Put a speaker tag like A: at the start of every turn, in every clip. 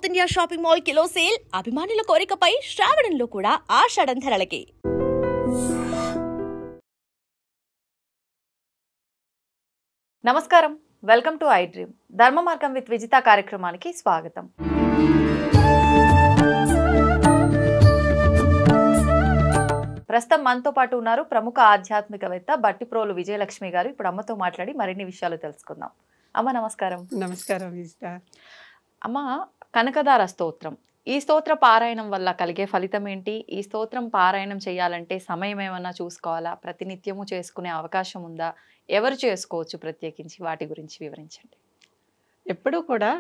A: South India shopping mall kilo sale అభిమానుల కోరికపై శ్రావణంలో కూడా ఆషాఢం ధరలకి.
B: నమస్కారం, వెల్కమ్ టు ఐ డ్రీమ్. ధర్మ మార్గం విత్ విజిత కార్యక్రమానికి స్వాగతం. ప్రస్తుతం మనతో పాటు ఉన్నారు ప్రముఖ ఆధ్యాత్మికవేత్త బట్టిప్రోలు విజయలక్ష్మి గారు. ఇప్పుడు అమ్మతో మాట్లాడి మరిన్ని విషయాలు తెలుసుకుందాం. అమ్మ నమస్కారం.
C: నమస్కారం విజిత.
B: అమ్మ, కనకదార స్తోత్రం, ఈ స్తోత్ర పారాయణం వల్ల కలిగే ఫలితం ఏంటి? ఈ స్తోత్రం పారాయణం చేయాలంటే సమయం ఏమన్నా చూసుకోవాలా? ప్రతినిత్యము చేసుకునే అవకాశం ఉందా? ఎవరు చేసుకోవచ్చు? ప్రత్యేకించి వాటి గురించి వివరించండి.
C: ఎప్పుడూ కూడా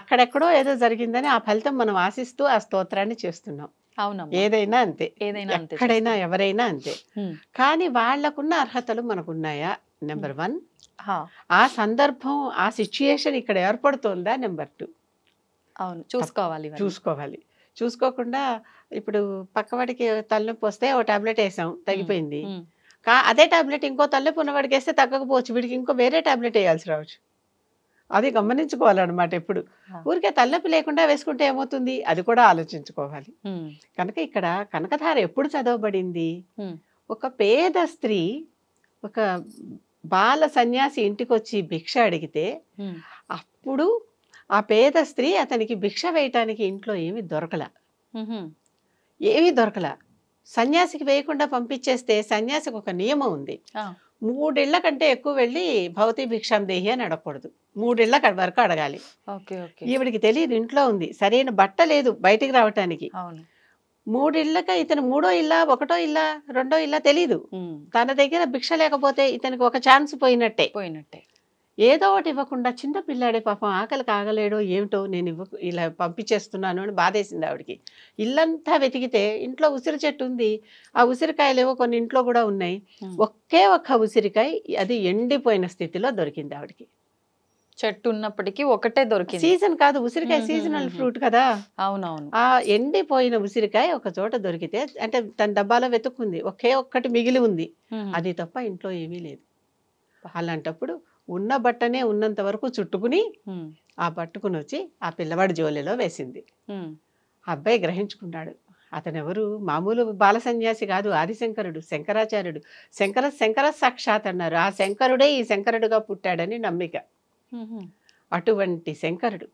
C: అక్కడెక్కడో ఏదో జరిగిందని ఆ ఫలితం మనం ఆశిస్తూ ఆ స్తోత్రాన్ని చేస్తున్నాం.
B: అవునమ్మా,
C: ఏదైనా అంతే, ఎక్కడైనా ఎవరైనా అంతే. కానీ వాళ్లకున్న అర్హతలు మనకున్నాయా? నెంబర్ 1. ఆ సందర్భం, ఆ సిచ్యుయేషన్ ఇక్కడ ఏర్పడుతోందా? నెంబర్ 2.
B: అవును, చూసుకోవాలి.
C: చూసుకోకుండా ఇప్పుడు పక్కవాడికి తలనొప్పి వస్తే ఓ టాబ్లెట్ వేసాం, తగ్గిపోయింది. అదే టాబ్లెట్ ఇంకో తలనొప్పి ఉన్నవాడికి వేస్తే తగ్గకపోవచ్చు, వీడికి ఇంకో వేరే టాబ్లెట్ వేయాల్సి రావచ్చు. అది గమనించుకోవాలన్నమాట. ఎప్పుడు ఊరికే తలనొప్పి లేకుండా వేసుకుంటే ఏమవుతుంది, అది కూడా ఆలోచించుకోవాలి. కనుక ఇక్కడ కనకధార ఎప్పుడు చదవబడింది? ఒక పేద స్త్రీ, ఒక బాల సన్యాసి ఇంటికి వచ్చి భిక్ష అడిగితే అప్పుడు ఆ పేద స్త్రీ అతనికి భిక్ష వేయటానికి ఇంట్లో ఏమీ దొరకల. సన్యాసికి వేయకుండా పంపించేస్తే సన్యాసికి ఒక నియమం ఉంది, 3 ఇళ్ల కంటే ఎక్కువ వెళ్ళి భవతి భిక్షాం దేహి అని అడగకూడదు. 3 ఇళ్ల వరకు అడగాలి. ఈవిడికి తెలియదు ఇంట్లో ఉంది, సరైన బట్ట లేదు బయటికి రావటానికి. 3 ఇళ్ళక ఇతను 3వ ఇల్లా, 1వ ఇల్లా, 2వ ఇల్లా తెలీదు. తన దగ్గర భిక్ష లేకపోతే ఇతనికి ఒక ఛాన్స్ పోయినట్టే. ఏదో ఒకటి ఇవ్వకుండా చిన్న పిల్లాడే పాపం ఆకలికి ఆగలేడో ఏమిటో, నేను ఇలా పంపించేస్తున్నాను అని బాధేసింది ఆవిడికి. ఇల్లంతా వెతికితే ఇంట్లో ఉసిరి చెట్టు ఉంది, ఆ ఉసిరికాయలు ఏవో కొన్ని ఇంట్లో కూడా ఉన్నాయి. ఒకే ఒక్క ఉసిరికాయ, అది ఎండిపోయిన స్థితిలో దొరికింది ఆవిడికి.
B: చెట్టు ఉన్నప్పటికీ ఒకటే దొరికింది.
C: సీజన్ కాదు, ఉసిరికాయ సీజనల్ ఫ్రూట్ కదా.
B: అవునవును.
C: ఆ ఎండిపోయిన ఉసిరికాయ ఒక చోట దొరికితే, అంటే తన డబ్బాలో వెతుక్కుంది, ఒకే ఒక్కటి మిగిలి ఉంది, అది తప్ప ఇంట్లో ఏమీ లేదు. అలాంటప్పుడు ఉన్న బట్టనే ఉన్నంత వరకు చుట్టుకుని ఆ పట్టుకుని వచ్చి ఆ పిల్లవాడి జోలిలో వేసింది. అబ్బాయి గ్రహించుకున్నాడు, అతనెవరు, మామూలు బాల సన్యాసి కాదు, ఆదిశంకరుడు, శంకరాచార్యుడు. శంకర సాక్షాత్ అన్నారు. ఆ శంకరుడే ఈ శంకరుడుగా పుట్టాడని నమ్మిక. అటువంటి శంకరుడు,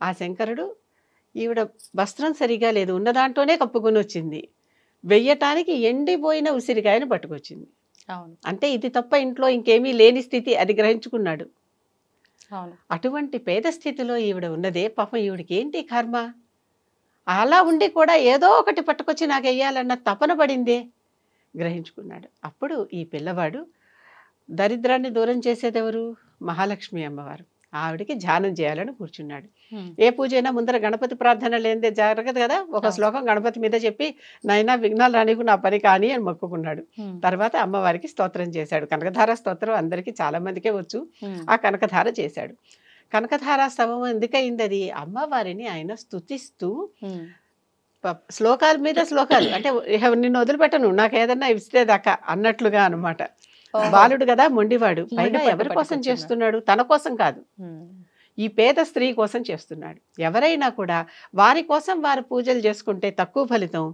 C: ఆ శంకరుడు ఈవిడ వస్త్రం సరిగా లేదు, ఉన్న దాంట్లోనే కప్పుకొని వచ్చింది, వెయ్యటానికి ఎండిపోయిన ఉసిరికాయను పట్టుకొచ్చింది. అంటే ఇది తప్ప ఇంట్లో ఇంకేమీ లేని స్థితి, అది గ్రహించుకున్నాడు. అటువంటి పేద స్థితిలో ఈవిడ ఉన్నదే, పాపం ఈవిడికి ఏంటి కర్మ, అలా ఉండి కూడా ఏదో ఒకటి పట్టుకొచ్చి నాకు వెయ్యాలన్న తపన పడిందే, గ్రహించుకున్నాడు. అప్పుడు ఈ పిల్లవాడు, దరిద్రాన్ని దూరం చేసేదెవరు? మహాలక్ష్మి అమ్మవారు. ఆవిడికి ధ్యానం చేయాలని కూర్చున్నాడు. ఏ పూజ అయినా ముందర గణపతి ప్రార్థన లేనిదే జరగదు కదా. ఒక శ్లోకం గణపతి మీద చెప్పి, నైనా విఘ్నాలు రానికు నా పని కాని అని మొక్కుకున్నాడు. తర్వాత అమ్మవారికి స్తోత్రం చేశాడు. కనకధార స్తోత్రం అందరికీ చాలా మందికే వచ్చు. ఆ కనకధార చేశాడు. కనకధార స్తవం ఎందుకయింది? అది అమ్మవారిని ఆయన స్తుతిస్తూ, శ్లోకాల మీద శ్లోకాలు, అంటే నిన్ను వదిలిపెట్టను, నాకు ఏదన్నా ఇస్తే దాకా అన్నట్లుగా అనమాట. బాలుడు కదా, మొండివాడు. పైగా ఎవరి కోసం చేస్తున్నాడు? తన కోసం కాదు, ఈ పేద స్త్రీ కోసం చేస్తున్నాడు. ఎవరైనా కూడా వారి కోసం వారు పూజలు చేసుకుంటే తక్కువ ఫలితం,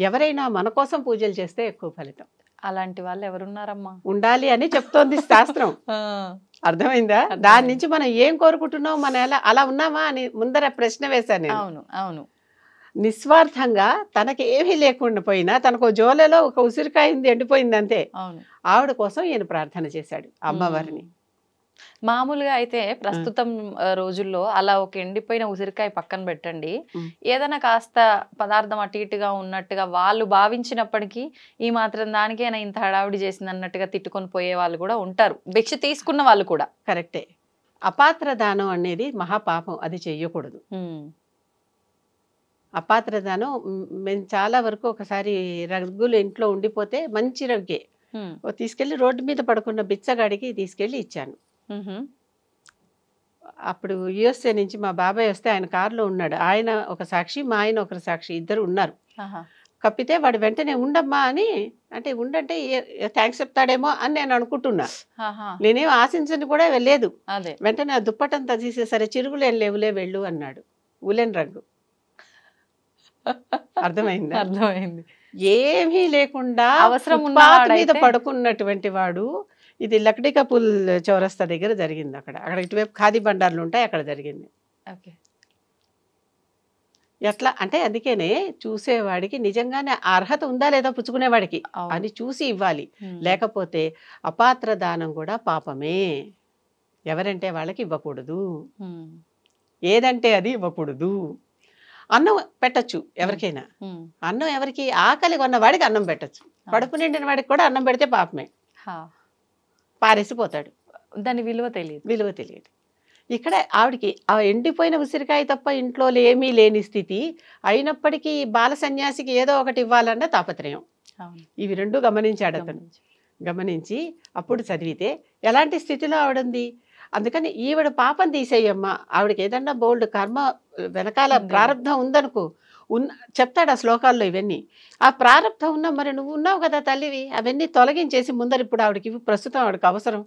C: ఎవరైనా మన కోసం పూజలు చేస్తే ఎక్కువ ఫలితం.
B: అలాంటి వాళ్ళు ఎవరున్నారమ్మా?
C: ఉండాలి అని చెప్తోంది శాస్త్రం. అర్థమైందా? దాని నుంచి మనం ఏం కోరుకుంటున్నాం, మనం అలా ఉన్నామా అని ముందర ప్రశ్న వేశాను నేను.
B: అవును.
C: నిస్వార్థంగా తనకి ఏమీ లేకుండా పోయినా, తనకు జోలలో ఒక ఉసిరికాయ ఉంది, ఎండిపోయింది అంతే. ఆవిడ కోసం ఈయన ప్రార్థన చేశాడు అమ్మవారిని.
B: మామూలుగా అయితే ప్రస్తుతం రోజుల్లో అలా ఒక ఎండిపోయిన ఉసిరికాయ పక్కన పెట్టండి, ఏదైనా కాస్త పదార్థం అటు ఇటుగా ఉన్నట్టుగా వాళ్ళు భావించినప్పటికీ, ఈ మాత్రం దానికైనా ఇంత హడావిడి చేసింది అన్నట్టుగా తిట్టుకొని పోయే వాళ్ళు కూడా ఉంటారు, భిక్ష తీసుకున్న వాళ్ళు కూడా.
C: కరెక్టే. అపాత్ర దానం అనేది మహాపాపం, అది చెయ్యకూడదు. అపాత్రదానం మేము చాలా వరకు, ఒకసారి రగ్గులు ఇంట్లో ఉండిపోతే, మంచి రగ్గే తీసుకెళ్లి రోడ్డు మీద పడుకున్న బిచ్చగాడికి తీసుకెళ్లి ఇచ్చాను. అప్పుడు యుఎస్ఏ నుంచి మా బాబాయ్ వస్తే ఆయన కారులో ఉన్నాడు, ఆయన ఒక సాక్షి, మా ఆయన ఒక సాక్షి, ఇద్దరు ఉన్నారు. కప్పితే వాడు వెంటనే ఉండమ్మా అని అంటే, ఉండంటే థ్యాంక్స్ చెప్తాడేమో అని నేను అనుకుంటున్నా. నేనేం ఆశించని కూడా లేదు. వెంటనే ఆ దుప్పటంతా తీసేసరే, చిరుగులేం లేవులే వెళ్ళు అన్నాడు. ఉలెన్ రంగు. అర్థమైందా?
B: అర్థమైంది.
C: ఏమీ లేకుండా
B: అవసరం
C: ఫుట్పాత్ మీద
B: ఉన్నవాడైతే
C: పడుకున్నటువంటి వాడు. ఇది లక్డీ కపూల్ చౌరస్తా దగ్గర జరిగింది. అక్కడ ఇటువైపు ఖాదీ బండార్లు ఉంటాయి, అక్కడ జరిగింది.
B: ఓకే.
C: ఎట్లా అంటే అందుకనే చూసేవాడికి నిజంగానే ఆ అర్హత ఉందా లేదా పుచ్చుకునేవాడికి
B: అవును.
C: అని చూసి ఇవ్వాలి.
B: ఉమ్.
C: లేకపోతే అపాత్ర దానం కూడా పాపమే. ఎవరంటే వాళ్ళకి ఇవ్వకూడదు,
B: ఉమ్.
C: ఏదంటే అది ఇవ్వకూడదు. అన్నం పెట్టచ్చు ఎవరికైనా.
B: ఉమ్.
C: అన్నం ఎవరికి ఆకలి కొన్న వాడికి అన్నం పెట్టచ్చు. కడుపు నిండిన వాడికి కూడా అన్నం పెడితే పాపమే,
B: హా.
C: పారేసిపోతాడు.
B: దాని విలువ తెలియదు.
C: విలువ తెలియదు. ఇక్కడ ఆవిడికి ఆ ఎండిపోయిన ఉసిరికాయ తప్ప ఇంట్లో ఏమీ లేని స్థితి అయినప్పటికీ బాల సన్యాసికి ఏదో ఒకటి ఇవ్వాలన్న తాపత్రయం.
B: అవును.
C: ఇవి రెండు గమనించాడు అతను. గమనించి అప్పుడు చదివితే ఎలాంటి స్థితిలో ఆవిడుంది. అందుకని ఈవిడ పాపం తీసేయమ్మా, ఆవిడకి ఏదన్నా బోల్డ్ కర్మ వెనకాల ప్రారంధం ఉందనుకో, చెప్తాడు ఆ శ్లోకాల్లో ఇవన్నీ. ఆ ప్రారంధం ఉన్నా మరి నువ్వు ఉన్నావు కదా తల్లివి, అవన్నీ తొలగించేసి ముందర ఇప్పుడు ఆవిడకి ప్రస్తుతం ఆవిడకి అవసరం.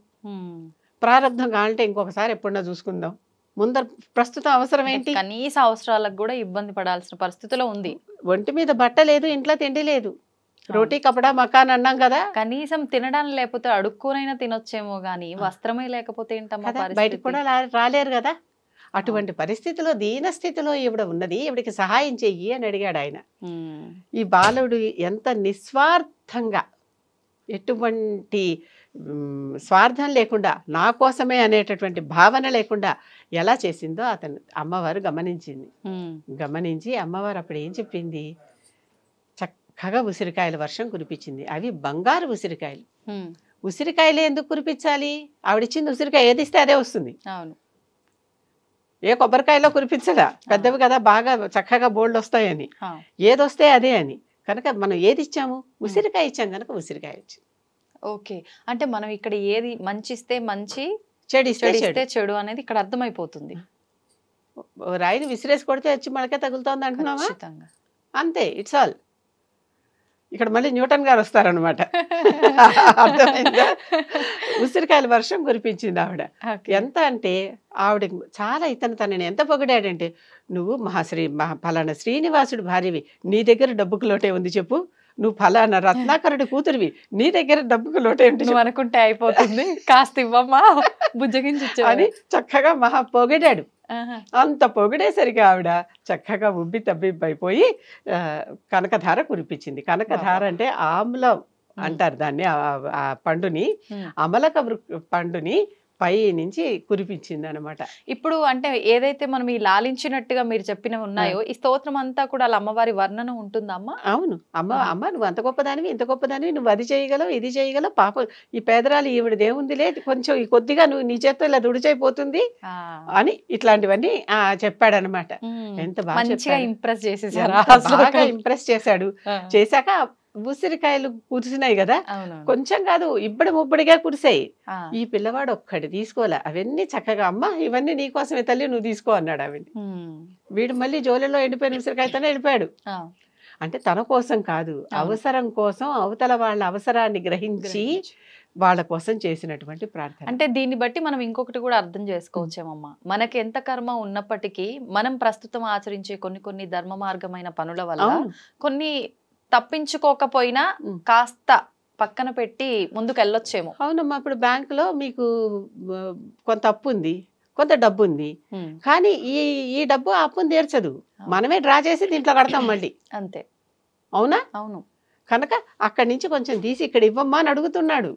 C: ప్రారంధం కావాలంటే ఇంకొకసారి ఎప్పుడన్నా చూసుకుందాం. ముందర ప్రస్తుతం అవసరం ఏంటి?
B: కనీస అవసరాలకు కూడా ఇబ్బంది పడాల్సిన పరిస్థితిలో ఉంది.
C: ఒంటి మీద బట్ట లేదు, ఇంట్లో తిండి లేదు, రోటీ కపడా మకాన్ అన్నాం కదా.
B: కనీసం తినడానికి లేకపోతే అడుక్కోనైనా తినొచ్చేమో గానీ వస్త్రమే లేకపోతే ఏంటమ్మా
C: బయటకు
B: పరిస్థితి?
C: కూడా రాలేరు కదా. అటువంటి పరిస్థితిలో దీన స్థితిలో ఈవిడ ఉన్నది, ఈవిడికి సహాయం చెయ్యి అని అడిగాడు ఆయన.
B: ఉమ్.
C: ఈ బాలుడు ఎంత నిస్వార్థంగా, ఎటువంటి స్వార్థం లేకుండా, నా కోసమే అనేటటువంటి భావన లేకుండా ఎలా చేసిందో అతను అమ్మవారు గమనించింది.
B: ఉమ్.
C: గమనించి అమ్మవారు అప్పుడు ఏం చెప్పింది, చక్కగా ఉసిరికాయల వర్షం కురిపించింది. అవి బంగారు ఉసిరికాయలు.
B: ఉమ్.
C: ఉసిరికాయలే ఎందుకు కురిపించాలి? ఆవిడిచ్చింది ఉసిరికాయ, ఏది ఇస్తే అదే వస్తుంది.
B: అవును.
C: ఏ కొబ్బరికాయలో కురిపించదా, పెద్దవి కదా బాగా చక్కగా బోల్డ్ వస్తాయని.
B: హా.
C: ఏదొస్తే అదే అని. కనుక మనం ఏది ఇచ్చాము? ఉసిరికాయ ఇచ్చాం కనుక ఉసిరికాయ వచ్చింది.
B: ఓకే. అంటే మనం ఇక్కడ ఏది మంచి ఇస్తే మంచి,
C: చెడు ఇస్తే
B: చెడు
C: చెడు.
B: ఇస్తే చెడు అనేది ఇక్కడ అర్థమైపోతుంది.
C: రాయిని విసిరేసి కొడితే వచ్చి మనకే తగులుతోంది అంటున్నావా?
B: ఖచ్చితంగా.
C: అంతే, ఇట్స్ ఆల్. ఇక్కడ మళ్ళీ న్యూటన్ గారు వస్తారనమాట. అర్థమైందా? ఉసిరికాయల వర్షం కురిపించింది ఆవిడ.
B: ఓకే.
C: ఎంత అంటే ఆవిడ చాలా తనని ఎంత పొగిడాడంటే, నువ్వు ఫలానా శ్రీనివాసుడు భార్యవి, నీ దగ్గర డబ్బుకు లోటే ఉంది చెప్పు, నువ్వు ఫలానా రత్నాకరుడి కూతురివి, నీ దగ్గర డబ్బుకు లోటే ఉంది
B: నువ్వు అనుకుంటే అయిపోతుంది, కాస్త ఇవ్వమ్మా బుజ్జగించి
C: అని చక్కగా మహా పొగిడాడు.
B: ఆహా.
C: అంత పొగిడేసరికి ఆవిడ చక్కగా ఉబ్బి తబ్బిబ్బైపోయి కనకధార కురిపించింది. కనకధార అంటే ఆమ్లం అంటారు దాన్ని, ఆ పండుని,
B: ఉమ్.
C: అమలక పండుని పై నుంచి కురిపించింది అనమాట.
B: ఇప్పుడు అంటే ఏదైతే మనం ఈ లాలించినట్టుగా మీరు చెప్పినవి ఉన్నాయో, ఈ స్తోత్రం అంతా కూడా అలా అమ్మవారి వర్ణన ఉంటుందమ్మా?
C: అవును. అమ్మ నువ్వు అంత గొప్పదానివి, ఇంత గొప్పదానివి, నువ్వు అది చేయగలవు, ఇది చేయగలవు, పాపం ఈ పేదరాలు ఈవిడది ఏముందిలే, కొంచెం ఈ కొద్దిగా నువ్వు నీ చేత్తో ఇలా దుడిచైపోతుంది అని ఇట్లాంటివన్నీ చెప్పాడనమాట. ఎంత బాగా
B: మంచిగా
C: చెప్పాడు.
B: ఇంప్రెస్ చేసేసారు.
C: బాగా ఇంప్రెస్ చేశాడు. చేశాక ఉసిరికాయలు కురిసినాయి కదా, కొంచెం కాదు ఇబ్బడి ముబ్బడిగా కురిసాయి. ఈ పిల్లవాడు ఒక్కటి తీసుకోలే, అవన్నీ చక్కగా అమ్మ ఇవన్నీ నీకోసమే తల్లి, నువ్వు తీసుకో అన్నాడు ఆవిడ. వీడు మళ్ళీ జోలిలో ఎండిపోయిన ఉసిరికాయతోనే వెళ్ళిపోయాడు. అంటే తన కోసం కాదు, అవసరం కోసం, అవతల వాళ్ళ అవసరాన్ని గ్రహించి వాళ్ళ కోసం చేసినటువంటి ప్రార్థన.
B: అంటే దీన్ని బట్టి మనం ఇంకొకటి కూడా అర్థం చేసుకోవచ్చేమమ్మా, మనకి ఎంత కర్మ ఉన్నప్పటికీ మనం ప్రస్తుతం ఆచరించే కొన్ని ధర్మ మార్గమైన పనుల వల్ల కొన్ని తప్పించుకోకపోయినా కాస్త పక్కన పెట్టి ముందుకు వెళ్ళొచ్చేమో.
C: అవునమ్మా, ఇప్పుడు బ్యాంకులో మీకు కొంత అప్పు ఉంది, కొంత డబ్బు ఉంది, కానీ ఈ డబ్బు ఆ అప్పుని తీర్చదు, మనమే డ్రా చేసి దీంట్లో కడతాం మళ్ళీ.
B: అంతే.
C: అవునా?
B: అవును.
C: కనుక అక్కడి నుంచి కొంచెం తీసి ఇక్కడ ఇవ్వమ్మా అని అడుగుతున్నాడు.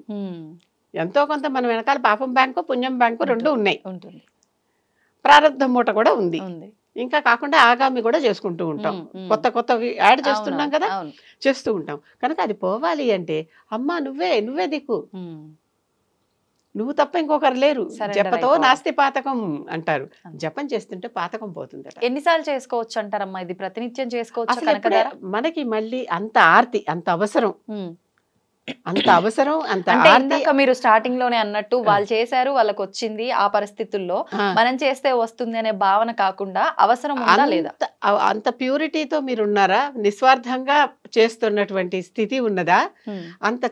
C: ఎంతో కొంత మన వెనకాల పాపం బ్యాంకు, పుణ్యం బ్యాంకు రెండు ఉన్నాయి,
B: ఉంటుంది.
C: ప్రారంభం మూట కూడా ఉంది. ఇంకా కాకుండా ఆగామి కూడా చేసుకుంటూ ఉంటాం, కొత్త యాడ్ చేస్తున్నాం కదా, చేస్తూ ఉంటాం. కనుక అది పోవాలి అంటే అమ్మా నువ్వే దిక్కు, నువ్వు తప్ప ఇంకొకరు లేరు. జపతో నాస్తి పాతకం అంటారు. జపం చేస్తుంటే పాతకం పోతుంది.
B: ఎన్నిసార్లు చేసుకోవచ్చు అంటారమ్మా ఇది? ప్రతినిత్యం చేసుకోవచ్చు?
C: మనకి మళ్ళీ అంత ఆర్తి, అంత అవసరం, అంత అవసరం, అంత
B: ఇందాక మీరు స్టార్టింగ్ లోనే అన్నట్టు వాళ్ళు చేశారు, వాళ్ళకి వచ్చింది, ఆ పరిస్థితుల్లో మనం చేస్తే వస్తుంది అనే భావన కాకుండా అవసరం ఉందా లేదా,
C: అంత ప్యూరిటీతో మీరు ఉన్నారా, నిస్వార్థంగా చేస్తున్నటువంటి స్థితి ఉన్నదా, అంత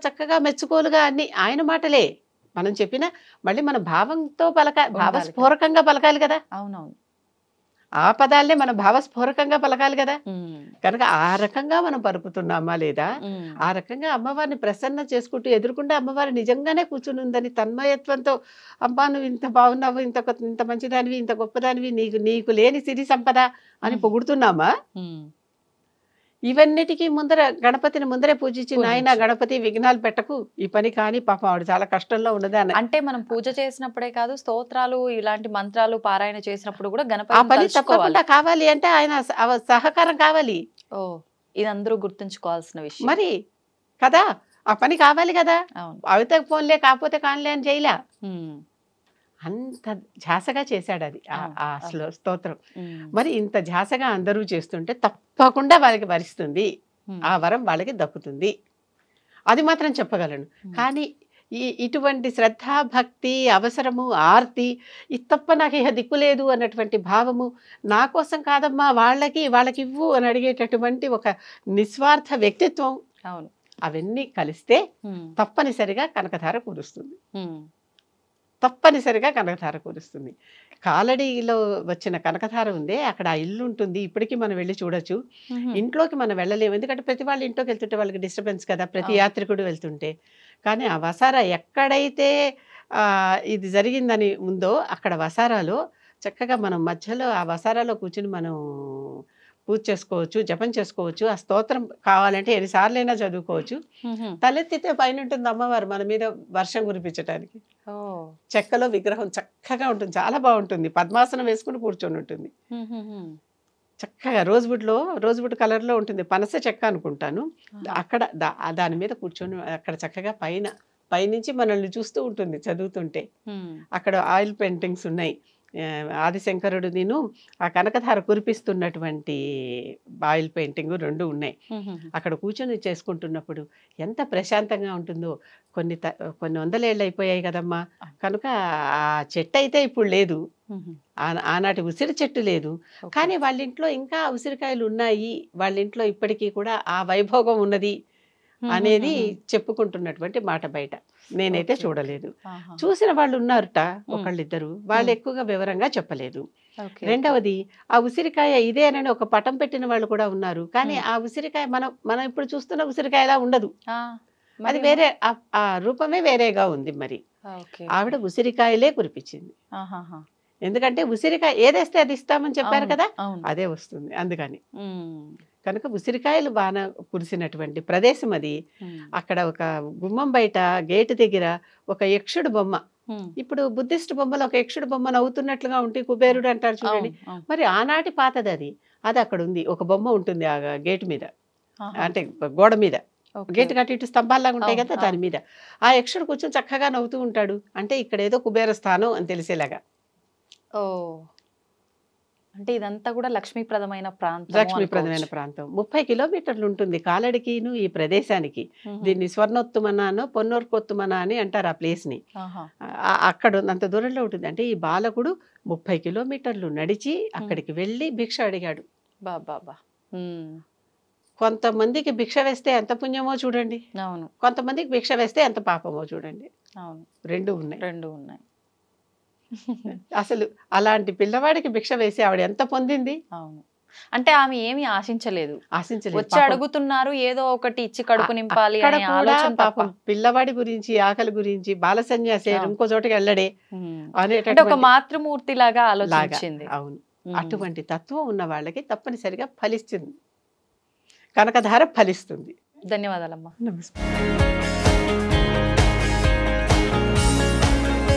C: చక్కగా మెచ్చుకోలుగా అన్ని ఆయన మాటలే మనం చెప్పిన, మళ్ళీ మన భావంతో భావస్ఫూరకంగా పలకాలి కదా.
B: అవునవును.
C: ఆ పదాలనే మనం భావస్ఫూరకంగా పలకాలి కదా.
B: ఉమ్,
C: కనుక ఆ రకంగా మనం పలుకుతున్నామా లేదా,
B: ఉమ్,
C: ఆ రకంగా అమ్మవారిని ప్రసన్న చేసుకుంటూ ఎదుర్కొంటే అమ్మవారు నిజంగానే కూర్చుని ఉందని తన్మయత్వంతో, అమ్మా నువ్వు ఇంత బాగున్నావు, ఇంత మంచిదానివి, ఇంత గొప్పదానివి, నీకు నీకు లేని సిరి సంపద అని పొగుడుతున్నామా.
B: ఉమ్.
C: ఇవన్నిటికీ ముందర గణపతిని ముందరే పూజించి, నాయన
B: పూజించు.
C: గణపతి విఘ్నాలు పెట్టకు, ఈ పని కానీ, పాపం ఆవిడ చాలా కష్టంలో ఉన్నది అని
B: అంటే మనం పూజ చేసినప్పుడే కాదు, స్తోత్రాలు ఇలాంటి మంత్రాలు పారాయణ చేసినప్పుడు కూడా
C: ఆ
B: గణపతిని
C: పని
B: తలుచుకోవాలి.
C: తప్పకుండా కావాలి అంటే ఆయన సహకారం కావాలి
B: ఓ, ఇది అందరూ గుర్తుంచుకోవాల్సిన విషయం.
C: మరి కదా. ఆ పని కావాలి కదా.
B: అవును.
C: అవితే ఫోన్లే కాకపోతే కానిలే అని చేయలే.
B: ఉమ్,
C: అంత ఝాసగా చేశాడు అది
B: అవును,
C: ఆ స్తోత్రం.
B: ఉమ్,
C: మరి ఇంత ఝాసగా అందరూ చేస్తుంటే తప్పకుండా వాళ్ళకి వరిస్తుంది,
B: ఉమ్,
C: ఆ వరం వాళ్ళకి దక్కుతుంది, అది మాత్రం చెప్పగలను. కానీ ఇటువంటి శ్రద్ధ, భక్తి, అవసరము, ఆర్తి, ఇది తప్ప నాకు ఇహ దిక్కు లేదు అన్నటువంటి భావము, నా కోసం కాదమ్మా వాళ్ళకి ఇవ్వు అని అడిగేటటువంటి ఒక నిస్వార్థ వ్యక్తిత్వం,
B: అవును.
C: అవన్నీ కలిస్తే
B: ఉమ్,
C: తప్పనిసరిగా కనకధార కురుస్తుంది.
B: ఉమ్,
C: తప్పనిసరిగా కనకధార కురుస్తుంది. కాలడీలో వచ్చిన కనకధార ఉందే, అక్కడ ఆ ఇల్లు ఉంటుంది, ఇప్పటికీ మనం వెళ్ళి చూడొచ్చు.
B: ఉమ్,
C: ఇంట్లోకి మనం వెళ్ళలేము, ఎందుకంటే ప్రతి వాళ్ళు ఇంట్లోకి వెళ్తుంటే వాళ్ళకి డిస్టర్బెన్స్ కదా, ప్రతి
B: అవును.
C: యాత్రికుడు వెళ్తుంటే. కానీ ఆ వసారా ఎక్కడైతే ఇది జరిగిందని ఉందో అక్కడ వసారాలో చక్కగా మనం మధ్యలో ఆ వసారాలో కూర్చుని మనం పూజ చేసుకోవచ్చు, జపం చేసుకోవచ్చు, ఆ స్తోత్రం కావాలంటే ఎన్నిసార్లైనా చదువుకోవచ్చు.
B: ఉమ్.
C: తలెత్తితే పైన ఉంటుంది అమ్మవారు మన మీద వర్షం కురిపించడానికి.
B: ఓ,
C: చెక్కలో విగ్రహం చక్కగా ఉంటుంది, చాలా బాగుంటుంది, పద్మాసనం వేసుకుని కూర్చొని ఉంటుంది
B: ఉమ్, ఉమ్,
C: చక్కగా. రోజ్వుడ్ కలర్లో ఉంటుంది, పనస చెక్క అనుకుంటాను. అక్కడ దాని మీద కూర్చొని అక్కడ చక్కగా పైనుంచి మనల్ని చూస్తూ ఉంటుంది చదువుతుంటే.
B: ఉమ్,
C: అక్కడ ఆయిల్ పెయింటింగ్స్ ఉన్నాయి. ఆదిశంకరుడు నేను ఆ కనకధార కురిపిస్తున్నటువంటి ఆయిల్ పెయింటింగ్ 2 ఉన్నాయి.
B: ఉమ్,
C: అక్కడ కూర్చొని చేసుకుంటున్నప్పుడు ఎంత ప్రశాంతంగా ఉంటుందో. కొన్ని వందలేళ్ళు అయిపోయాయి కదమ్మా, కనుక ఆ చెట్టు అయితే ఇప్పుడు లేదు,
B: ఉమ్,
C: ఆనాటి ఉసిరి చెట్టు లేదు.
B: ఓకే.
C: కానీ వాళ్ళ ఇంట్లో ఇంకా ఉసిరికాయలు ఉన్నాయి, వాళ్ళ ఇంట్లో ఇప్పటికీ కూడా ఆ వైభోగం ఉన్నది అనేది చెప్పుకుంటున్నటువంటి మాట బయట. నేనైతే
B: ఓకే.
C: చూడలేదు.
B: ఆహా.
C: చూసిన వాళ్ళు ఉన్నారట ఒకళ్ళిద్దరు, వాళ్ళు ఎక్కువగా వివరంగా చెప్పలేదు.
B: ఓకే.
C: రెండవది, ఆ ఉసిరికాయ ఇదేనని ఒక పటం పెట్టిన వాళ్ళు కూడా ఉన్నారు. కానీ ఆ ఉసిరికాయ మనం ఇప్పుడు చూస్తున్న ఉసిరికాయలా ఉండదు,
B: ఆ,
C: అది
B: మరి
C: వేరే, ఆ రూపమే వేరేగా ఉంది. మరి
B: ఓకే.
C: ఆవిడ ఉసిరికాయలే కురిపించింది.
B: ఆహాహా.
C: ఎందుకంటే ఉసిరికాయ ఏదేస్తే అది ఇస్తామని చెప్పారు
B: అవును,
C: కదా,
B: అవును.
C: అదే వస్తుంది. అందుకని
B: ఉమ్,
C: కనుక ఉసిరికాయలు బాగా కురిసినటువంటి ప్రదేశం అది.
B: ఉమ్,
C: అక్కడ ఒక గుమ్మం బయట గేటు దగ్గర ఒక యక్షుడు బొమ్మ,
B: ఉమ్,
C: ఇప్పుడు బుద్ధిస్ట్ బొమ్మలు ఒక యక్షుడు బొమ్మ నవ్వుతున్నట్లుగా ఉంటే కుబేరుడు అంటారు చూడండి,
B: అవును, అవును.
C: మరి ఆనాటి పాతది అది అక్కడ ఉంది. ఒక బొమ్మ ఉంటుంది ఆ గేటు మీద,
B: ఆహా.
C: అంటే గోడ మీద,
B: ఓకే.
C: గేటు కట్టి ఇటు స్తంభాల్లాగా ఉంటాయి
B: అవును,
C: కదా, దాని మీద ఆ యక్షుడు కూర్చొని చక్కగా నవ్వుతూ ఉంటాడు. అంటే ఇక్కడ ఏదో కుబేర స్థానం అని తెలిసేలాగా.
B: ఓ, అంటే ఇదంతా కూడా లక్ష్మీప్రదమైన ప్రాంతం
C: లక్ష్మీప్రదమైన ప్రాంతం. 30 కిలోమీటర్లు ఉంటుంది కాలడికిను ఈ ప్రదేశానికి. దీన్ని స్వర్ణోత్తుమనానో పొన్నోర్కొత్తుమనా అని అంటారు ఆ ప్లేస్ని. అక్కడ అంత దూరంలో ఉంటుంది. అంటే ఈ బాలకుడు 30 కిలోమీటర్లు నడిచి అక్కడికి వెళ్ళి భిక్ష అడిగాడు.
B: బాబా.
C: కొంతమందికి భిక్ష వేస్తే ఎంత పుణ్యమో చూడండి,
B: అవును,
C: కొంతమందికి భిక్ష వేస్తే ఎంత పాపమో చూడండి.
B: అవును,
C: రెండు ఉన్నాయి.
B: రెండు ఉన్నాయి.
C: అసలు అలాంటి పిల్లవాడికి భిక్ష వేసి ఆవిడ ఎంత పొందింది.
B: అవును, అంటే ఆమె ఏమీ ఆశించలేదు,
C: ఆశించలేదు.
B: వచ్చి అడుగుతున్నారు ఏదో ఒకటి ఇచ్చి కడుపు నింపాలి
C: అక్కడ
B: అనే
C: కూడా
B: ఆలోచన తప్ప.
C: పాపం పిల్లవాడి గురించి, ఆకలి గురించి, బాల సన్యాసి ఇంకో చోటకి వెళ్ళడే
B: అంటే ఒక
C: అనేటటువంటి
B: మాతృమూర్తి లాగా ఆలోచించింది.
C: అవును, అటువంటి తత్వం ఉన్న వాళ్ళకి తప్పనిసరిగా ఫలిస్తుంది, కనకధార ఫలిస్తుంది.
B: ధన్యవాదాలమ్మా.
C: నమస్కారం.